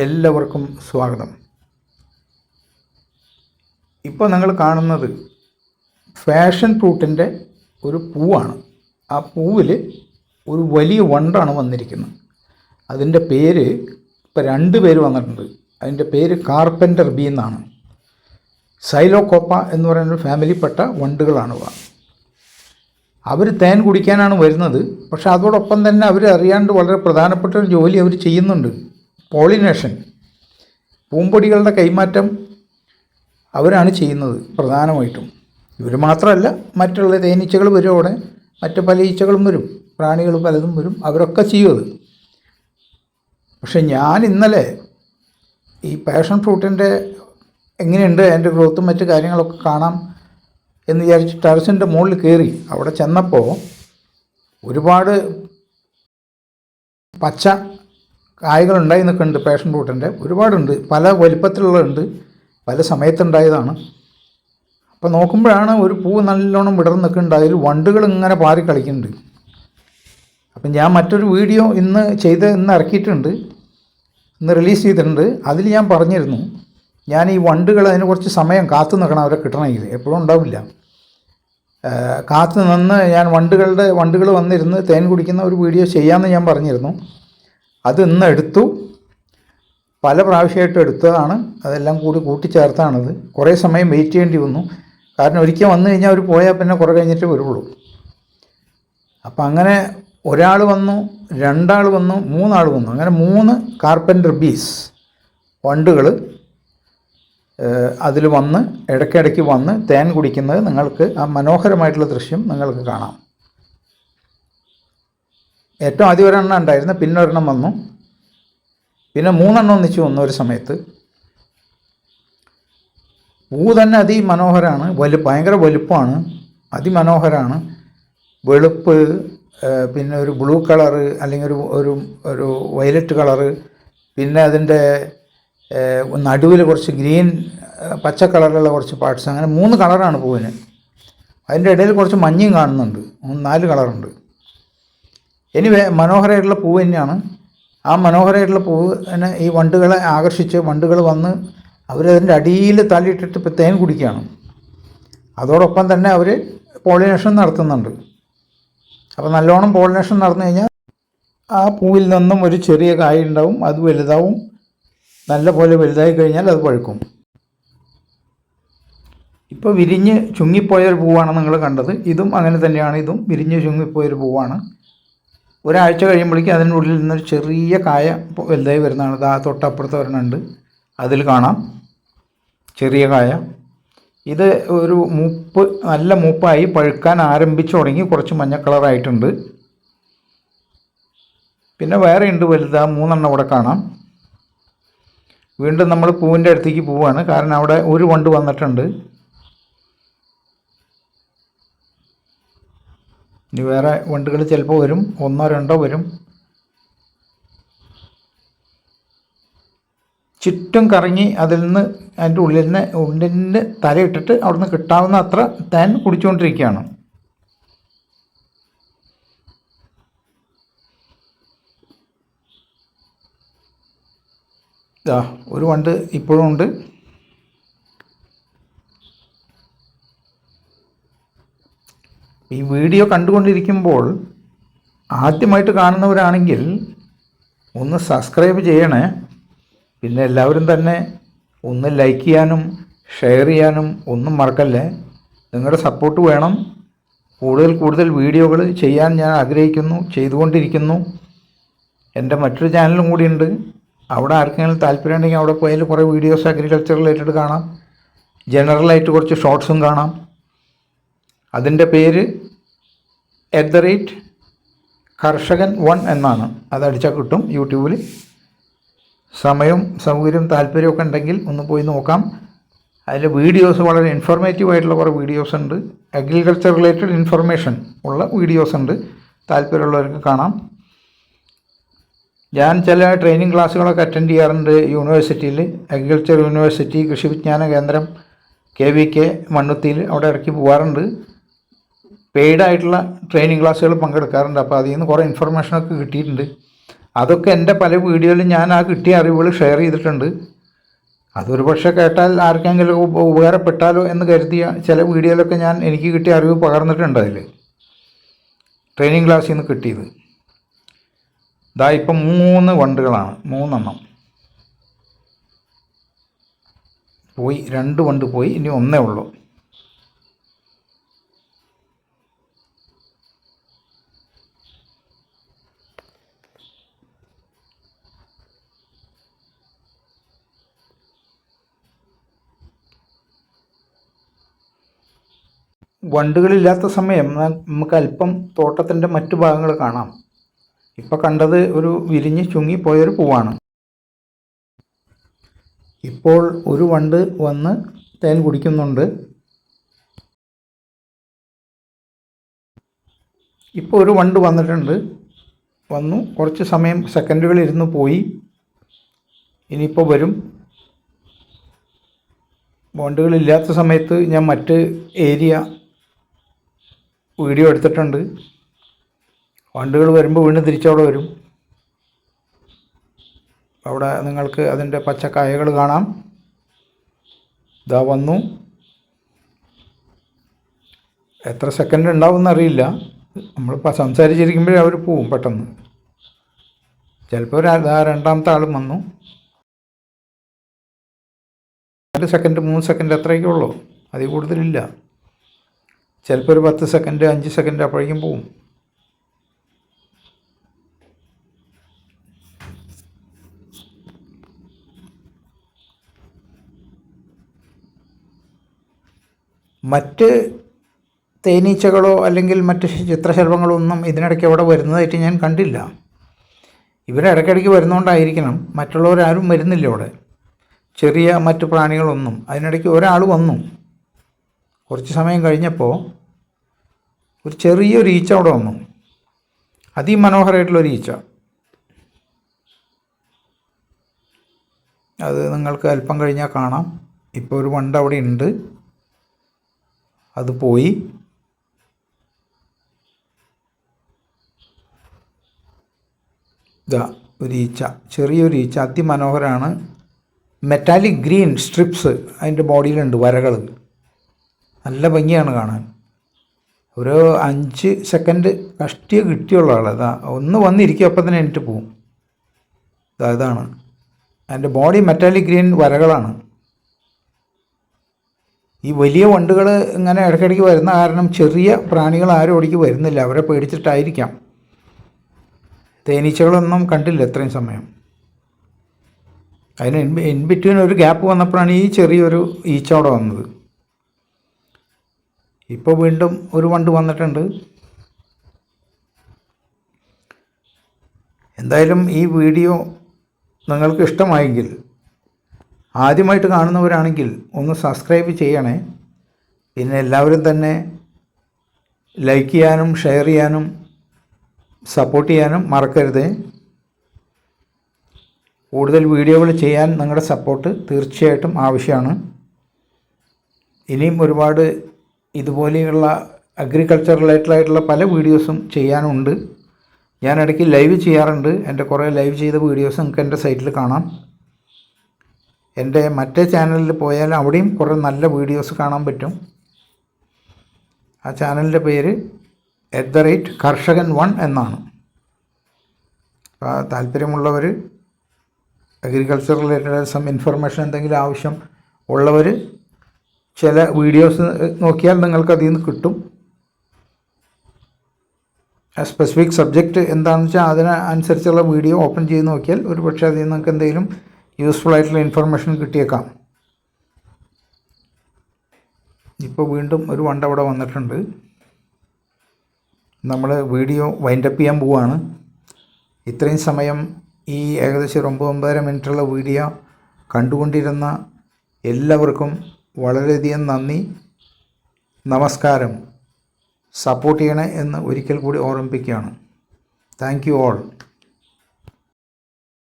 എല്ലാവർക്കും സ്വാഗതം. ഇപ്പോൾ നിങ്ങൾ കാണുന്നത് ഫാഷൻ ഫ്രൂട്ടിൻ്റെ ഒരു പൂവാണ്. ആ പൂവിൽ ഒരു വലിയ വണ്ടാണ് വന്നിരിക്കുന്നത്. അതിൻ്റെ പേര് ഇപ്പോൾ 2 പേര് വന്നിട്ടുണ്ട്. അതിൻ്റെ പേര് കാർപ്പൻ്റർ ബീ എന്നാണ്. സൈലോകോപ്പ എന്ന് പറയുന്ന ഫാമിലിപ്പെട്ട വണ്ടുകളാണ്. അവർ തേൻ കുടിക്കാനാണ് വരുന്നത്. പക്ഷെ അതോടൊപ്പം തന്നെ അവർ അറിയാണ്ട് വളരെ പ്രധാനപ്പെട്ട ഒരു ജോലി അവർ ചെയ്യുന്നുണ്ട്. പോളിനേഷൻ, പൂമ്പൊടികളുടെ കൈമാറ്റം അവരാണ് ചെയ്യുന്നത് പ്രധാനമായിട്ടും. ഇവർ മാത്രമല്ല, മറ്റുള്ള തേനീച്ചകൾ വരും, അവിടെ മറ്റ് പല ഈച്ചകളും വരും, പ്രാണികൾ പലതും വരും, അവരൊക്കെ ചെയ്യും അത്. പക്ഷെ ഞാൻ ഇന്നലെ ഈ പാഷൻ ഫ്രൂട്ടിൻ്റെ എങ്ങനെയുണ്ട് അതിൻ്റെ ഗ്രോത്തും മറ്റു കാര്യങ്ങളൊക്കെ കാണാം എന്ന് വിചാരിച്ച് ടെറസിൻ്റെ മുകളിൽ കയറി. അവിടെ ചെന്നപ്പോൾ ഒരുപാട് പച്ച കായകൾ ഉണ്ടായി നിൽക്കുന്നുണ്ട്. പാഷൻ ഫ്രൂട്ടിൻ്റെ ഒരുപാടുണ്ട്, പല വലിപ്പത്തിലുള്ളതുണ്ട്, പല സമയത്തുണ്ടായതാണ്. അപ്പോൾ നോക്കുമ്പോഴാണ് ഒരു പൂവ് നല്ലോണം വിടർന്ന് നിൽക്കുന്നുണ്ട്. അതിൽ വണ്ടുകൾ ഇങ്ങനെ പാറി കളിക്കുന്നുണ്ട്. അപ്പം ഞാൻ മറ്റൊരു വീഡിയോ ഇന്ന് ഇറക്കിയിട്ടുണ്ട്, ഇന്ന് റിലീസ് ചെയ്തിട്ടുണ്ട്. അതിൽ ഞാൻ പറഞ്ഞിരുന്നു, ഞാൻ ഈ വണ്ടുകൾ അതിന് കുറച്ച് സമയം കാത്തു നിൽക്കണം, അവരെ കിട്ടണമെങ്കിൽ. എപ്പോഴും ഉണ്ടാവില്ല. കാത്തു നിന്ന് ഞാൻ വണ്ടുകൾ വന്നിരുന്ന് തേൻ കുടിക്കുന്ന ഒരു വീഡിയോ ചെയ്യാമെന്ന് ഞാൻ പറഞ്ഞിരുന്നു. അത് ഇന്ന് എടുത്തു. പല പ്രാവശ്യമായിട്ട് എടുത്തതാണ്. അതെല്ലാം കൂടി കൂട്ടിച്ചേർത്താണത്. കുറേ സമയം വെയിറ്റ് ചെയ്യേണ്ടി വന്നു. കാരണം ഒരിക്കൽ വന്നു കഴിഞ്ഞാൽ അവർ പോയാൽ പിന്നെ കുറേ കഴിഞ്ഞിട്ട് വരുള്ളൂ. അപ്പം അങ്ങനെ ഒരാൾ വന്നു, 2 ആൾ വന്നു, 3 ആൾ വന്നു. അങ്ങനെ 3 കാർപ്പൻ്റർ ബീസ് വണ്ടുകൾ അതിൽ വന്ന് ഇടയ്ക്കിടയ്ക്ക് വന്ന് തേൻ കുടിക്കുന്നത് നിങ്ങൾക്ക് ആ മനോഹരമായിട്ടുള്ള ദൃശ്യം നിങ്ങൾക്ക് കാണാം. ഏറ്റവും ആദ്യം ഒരെണ്ണം ഉണ്ടായിരുന്നു, പിന്നെ ഒരെണ്ണം വന്നു, പിന്നെ 3 എണ്ണം ഒന്നിച്ച് വന്നു ഒരു സമയത്ത്. പൂ തന്നെ അതിമനോഹരമാണ്, ഭയങ്കര വലുപ്പമാണ്, അതിമനോഹരമാണ്. വെളുപ്പ്, പിന്നെ ഒരു ബ്ലൂ കളറ്, അല്ലെങ്കിൽ ഒരു വയലറ്റ് കളറ്, പിന്നെ അതിൻ്റെ നടുവിൽ കുറച്ച് ഗ്രീൻ പച്ച കളറിലുള്ള കുറച്ച് പാർട്സ്, അങ്ങനെ 3 കളറാണ് പൂവിന്. അതിൻ്റെ ഇടയിൽ കുറച്ച് മഞ്ഞയും കാണുന്നുണ്ട്. 4 കളറുണ്ട്. മനോഹരമായിട്ടുള്ള പൂവ് തന്നെയാണ്. ആ മനോഹരമായിട്ടുള്ള പൂവിനെ ഈ വണ്ടുകളെ ആകർഷിച്ച് വണ്ടുകൾ വന്ന് അവരതിൻ്റെ അടിയിൽ തള്ളിയിട്ടിട്ട് ഇപ്പോൾ തേൻ കുടിക്കുകയാണ്. അതോടൊപ്പം തന്നെ അവർ പോളിനേഷൻ നടത്തുന്നുണ്ട്. അപ്പോൾ നല്ലോണം പോളിനേഷൻ നടന്നു കഴിഞ്ഞാൽ ആ പൂവിൽ നിന്നും ഒരു ചെറിയ കായ ഉണ്ടാവും. അത് വലുതാവും. നല്ല പോലെ വലുതായി കഴിഞ്ഞാൽ അത് പഴുക്കും. ഇപ്പോൾ വിരിഞ്ഞ് ചുങ്ങിപ്പോയൊരു പൂവാണ് നിങ്ങൾ കണ്ടത്. ഇതും അങ്ങനെ തന്നെയാണ്. ഇതും വിരിഞ്ഞ് ചുങ്ങിപ്പോയൊരു പൂവാണ്. ഒരാഴ്ച കഴിയുമ്പോഴേക്കും അതിൻ്റെ ഉള്ളിൽ നിന്നൊരു ചെറിയ കായ വലുതായി വരുന്നതാണ്. ആ തൊട്ടപ്പുറത്ത് ഒരെണ്ണമുണ്ട്, അതിൽ കാണാം ചെറിയ കായ. ഇത് ഒരു നല്ല മൂപ്പായി പഴുക്കാൻ ആരംഭിച്ചു തുടങ്ങി. കുറച്ച് മഞ്ഞ കളറായിട്ടുണ്ട്. പിന്നെ വേറെ ഉണ്ട് വലുതാ, 3 എണ്ണം ഇവിടെ കാണാം. വീണ്ടും നമ്മൾ പൂവിൻ്റെ അടുത്തേക്ക് പോവുകയാണ്. കാരണം അവിടെ ഒരു വണ്ട് വന്നിട്ടുണ്ട്. ഇനി വേറെ വണ്ടുകൾ ചിലപ്പോൾ വരും, 1 or 2 വരും. ചുറ്റും കറങ്ങി അതിൽ നിന്ന് അതിൻ്റെ ഉള്ളിൽ തലയിട്ടിട്ട് അവിടെ നിന്ന് കിട്ടാവുന്ന അത്ര തേൻ കുടിച്ചുകൊണ്ടിരിക്കുകയാണ്. ഒരു വണ്ട് ഇപ്പോഴും ഉണ്ട്. ഈ വീഡിയോ കണ്ടുകൊണ്ടിരിക്കുമ്പോൾ ആദ്യമായിട്ട് കാണുന്നവരാണെങ്കിൽ ഒന്ന് സബ്സ്ക്രൈബ് ചെയ്യണേ. പിന്നെ എല്ലാവരും തന്നെ ഒന്ന് ലൈക്ക് ചെയ്യാനും ഷെയർ ചെയ്യാനും ഒന്നും മറക്കല്ലേ. നിങ്ങളുടെ സപ്പോർട്ട് വേണം. കൂടുതൽ വീഡിയോകൾ ചെയ്യാൻ ഞാൻ ആഗ്രഹിക്കുന്നു, ചെയ്തുകൊണ്ടിരിക്കുന്നു. എൻ്റെ മറ്റൊരു ചാനലും കൂടിയുണ്ട്. അവിടെ ആർക്കെങ്കിലും താല്പര്യമുണ്ടെങ്കിൽ അവിടെ പോയാൽ കുറേ വീഡിയോസ് അഗ്രികൾച്ചർ റിലേറ്റഡ് കാണാം. ജനറലായിട്ട് കുറച്ച് ഷോർട്സും കാണാം. അതിൻ്റെ പേര് @കർഷകൻ1 എന്നാണ്. അതടിച്ചാൽ കിട്ടും യൂട്യൂബിൽ. സമയം സൗകര്യം താല്പര്യമൊക്കെ ഉണ്ടെങ്കിൽ ഒന്ന് പോയി നോക്കാം. അതിൽ വീഡിയോസ് വളരെ ഇൻഫോർമേറ്റീവ് ആയിട്ടുള്ള കുറേ വീഡിയോസ് ഉണ്ട്. അഗ്രികൾച്ചർ റിലേറ്റഡ് ഇൻഫർമേഷൻ ഉള്ള വീഡിയോസ് ഉണ്ട്. താല്പര്യമുള്ളവർക്ക് കാണാം. ഞാൻ ചില ട്രെയിനിങ് ക്ലാസ്സുകളൊക്കെ അറ്റൻഡ് ചെയ്യാറുണ്ട് യൂണിവേഴ്സിറ്റിയിൽ. അഗ്രികൾച്ചർ യൂണിവേഴ്സിറ്റി കൃഷി വിജ്ഞാന കേന്ദ്രം KVK മണ്ണുത്തിയിൽ, അവിടെ ഇടയ്ക്ക് പോകാറുണ്ട്. പെയ്ഡായിട്ടുള്ള ട്രെയിനിങ് ക്ലാസ്സുകൾ പങ്കെടുക്കാറുണ്ട്. അപ്പോൾ അതിൽ നിന്ന് കുറേ ഇൻഫർമേഷനൊക്കെ കിട്ടിയിട്ടുണ്ട്. അതൊക്കെ എൻ്റെ പല വീഡിയോയിലും ഞാൻ ആ കിട്ടിയ അറിവുകൾ ഷെയർ ചെയ്തിട്ടുണ്ട്. അതൊരു പക്ഷേ കേട്ടാൽ ആർക്കെങ്കിലും ഉപകാരപ്പെട്ടാലോ എന്ന് കരുതിയ ചില വീഡിയോയിലൊക്കെ ഞാൻ എനിക്ക് കിട്ടിയ അറിവ് പകർന്നിട്ടുണ്ട്. അതിൽ ട്രെയിനിങ് ക്ലാസ്സിൽ നിന്ന് കിട്ടിയത് ഇതാ ഇപ്പം 3 വണ്ടുകളാണ്, 3 എണ്ണം പോയി. 2 വണ്ട് പോയി, ഇനി 1 ഉള്ളൂ. വണ്ടുകളില്ലാത്ത സമയം നമുക്ക് അല്പം തോട്ടത്തിൻ്റെ മറ്റു ഭാഗങ്ങൾ കാണാം. ഇപ്പോൾ കണ്ടത് ഒരു വിരിഞ്ഞ് ചുങ്ങിപ്പോയൊരു പൂവാണ്. ഇപ്പോൾ ഒരു വണ്ട് വന്ന് തേൻ കുടിക്കുന്നുണ്ട്. ഇപ്പോൾ ഒരു വണ്ട് വന്നിട്ടുണ്ട്. വന്നു, കുറച്ച് സമയം സെക്കൻഡുകൾ ഇരുന്ന് പോയി. ഇനിയിപ്പോൾ വരും. വണ്ടുകളില്ലാത്ത സമയത്ത് ഞാൻ മറ്റ് ഏരിയ വീഡിയോ എടുത്തിട്ടുണ്ട്. വണ്ടുകൾ വരുമ്പോൾ വീണ്ടും തിരിച്ചവിടെ വരും. അവിടെ നിങ്ങൾക്ക് അതിൻ്റെ പച്ചക്കായകൾ കാണാം. ഇതാ വന്നു. എത്ര സെക്കൻഡ് ഉണ്ടാവുമെന്നറിയില്ല. നമ്മളിപ്പോൾ സംസാരിച്ചിരിക്കുമ്പോഴേ അവർ പോവും പെട്ടെന്ന്. ചിലപ്പോൾ രണ്ടാമത്തെ ആളും വന്നു. 2 സെക്കൻഡ് 3 സെക്കൻഡ് അത്രയൊക്കെ ഉള്ളൂ, അതിൽ കൂടുതലില്ല. ചിലപ്പോൾ ഒരു 10 സെക്കൻഡ് 5 സെക്കൻഡ് അപ്പോഴേക്കും പോവും. മറ്റ് തേനീച്ചകളോ അല്ലെങ്കിൽ മറ്റ് ചിത്രശലഭങ്ങളോ ഒന്നും ഇതിനിടയ്ക്ക് അവിടെ വരുന്നതായിട്ട് ഞാൻ കണ്ടില്ല. ഇവരിടയ്ക്കിടയ്ക്ക് വരുന്നതുകൊണ്ടായിരിക്കണം മറ്റുള്ളവരാരും വരുന്നില്ല അവിടെ. ചെറിയ മറ്റ് പ്രാണികളൊന്നും. അതിനിടയ്ക്ക് ഒരാൾ വന്നു. കുറച്ച് സമയം കഴിഞ്ഞപ്പോൾ ഒരു ചെറിയൊരു ഈച്ച അവിടെ വന്നു. അതിമനോഹരമായിട്ടുള്ളൊരു ഈച്ച. അത് നിങ്ങൾക്ക് അല്പം കഴിഞ്ഞാൽ കാണാം. ഇപ്പോൾ ഒരു വണ്ട് അവിടെ ഉണ്ട്. അത് പോയി. ഇതാ ഒരു ഈച്ച, ചെറിയൊരു ഈച്ച, അതിമനോഹരമാണ്. മെറ്റാലിക് ഗ്രീൻ സ്ട്രിപ്സ് അതിൻ്റെ ബോഡിയിലുണ്ട്, വരകൾ. നല്ല ഭംഗിയാണ് കാണാൻ. ഒരു 5 സെക്കൻഡ് കഷ്ടിയെ കിട്ടിയുള്ള ആൾ. അതാ ഒന്ന് വന്നിരിക്കും, അപ്പം തന്നെ എണീറ്റ് പോവും. ഇതാണ് അതിൻ്റെ ബോഡി, മെറ്റാലിക് ഗ്രീൻ വരകളാണ്. ഈ വലിയ വണ്ടുകൾ ഇങ്ങനെ ഇടയ്ക്കിടയ്ക്ക് വരുന്ന കാരണം ചെറിയ പ്രാണികൾ ആരും ഓടിക്ക് വരുന്നില്ല. അവരെ പേടിച്ചിട്ടായിരിക്കാം. തേനീച്ചകളൊന്നും കണ്ടില്ല ഇത്രയും സമയം. അതിന് ഇൻ ബിറ്റ്വീൻ ഒരു ഗ്യാപ്പ് വന്നപ്പോഴാണ് ഈ ചെറിയൊരു ഈച്ച അവിടെ വന്നത്. ഇപ്പോൾ വീണ്ടും ഒരു വണ്ട് വന്നിട്ടുണ്ട്. എന്തായാലും ഈ വീഡിയോ നിങ്ങൾക്ക് ഇഷ്ടമായെങ്കിൽ, ആദ്യമായിട്ട് കാണുന്നവരാണെങ്കിൽ ഒന്ന് സബ്സ്ക്രൈബ് ചെയ്യണേ. പിന്നെ എല്ലാവരും തന്നെ ലൈക്ക് ചെയ്യാനും ഷെയർ ചെയ്യാനും സപ്പോർട്ട് ചെയ്യാനും മറക്കരുത്. കൂടുതൽ വീഡിയോകൾ ചെയ്യാൻ നിങ്ങളുടെ സപ്പോർട്ട് തീർച്ചയായിട്ടും ആവശ്യമാണ്. ഇനിയും ഒരുപാട് ഇതുപോലെയുള്ള അഗ്രികൾച്ചർ റിലേറ്റഡായിട്ടുള്ള പല വീഡിയോസും ചെയ്യാനുണ്ട്. ഞാൻ ഇടയ്ക്ക് ലൈവ് ചെയ്യാറുണ്ട്. എൻ്റെ കുറേ ലൈവ് ചെയ്ത വീഡിയോസ് നിങ്ങൾക്ക് എൻ്റെ സൈറ്റിൽ കാണാം. എൻ്റെ മറ്റേ ചാനലിൽ പോയാൽ അവിടെയും കുറേ നല്ല വീഡിയോസ് കാണാൻ പറ്റും. ആ ചാനലിൻ്റെ പേര് @കർഷകൻ1 എന്നാണ്. അപ്പോൾ താല്പര്യമുള്ളവർ, അഗ്രികൾച്ചർ റിലേറ്റഡ് സം ഇൻഫർമേഷൻ എന്തെങ്കിലും ആവശ്യം ഉള്ളവർ ചില വീഡിയോസ് നോക്കിയാൽ നിങ്ങൾക്ക് അതിൽ നിന്ന് കിട്ടും. ആ സ്പെസിഫിക് സബ്ജക്റ്റ് എന്താണെന്ന് വെച്ചാൽ അതിനനുസരിച്ചുള്ള വീഡിയോ ഓപ്പൺ ചെയ്ത് നോക്കിയാൽ ഒരു പക്ഷേ അതിൽ നിന്ന് നിങ്ങൾക്ക് എന്തെങ്കിലും യൂസ്ഫുൾ ആയിട്ടുള്ള ഇൻഫർമേഷൻ കിട്ടിയേക്കാം. ഇപ്പോൾ വീണ്ടും ഒരു വണ്ട് അവിടെ വന്നിട്ടുണ്ട്. നമ്മൾ വീഡിയോ വൈൻഡപ്പ് ചെയ്യാൻ പോവുകയാണ്. ഇത്രയും സമയം ഈ ഏകദേശം 9-9.5 മിനിറ്റുള്ള വീഡിയോ കണ്ടുകൊണ്ടിരുന്ന എല്ലാവർക്കും വളരെയധികം നന്ദി, നമസ്കാരം. സപ്പോർട്ട് ചെയ്യണേ എന്ന് ഒരിക്കൽ കൂടി ഓർമ്മിപ്പിക്കുകയാണ്. Thank you all.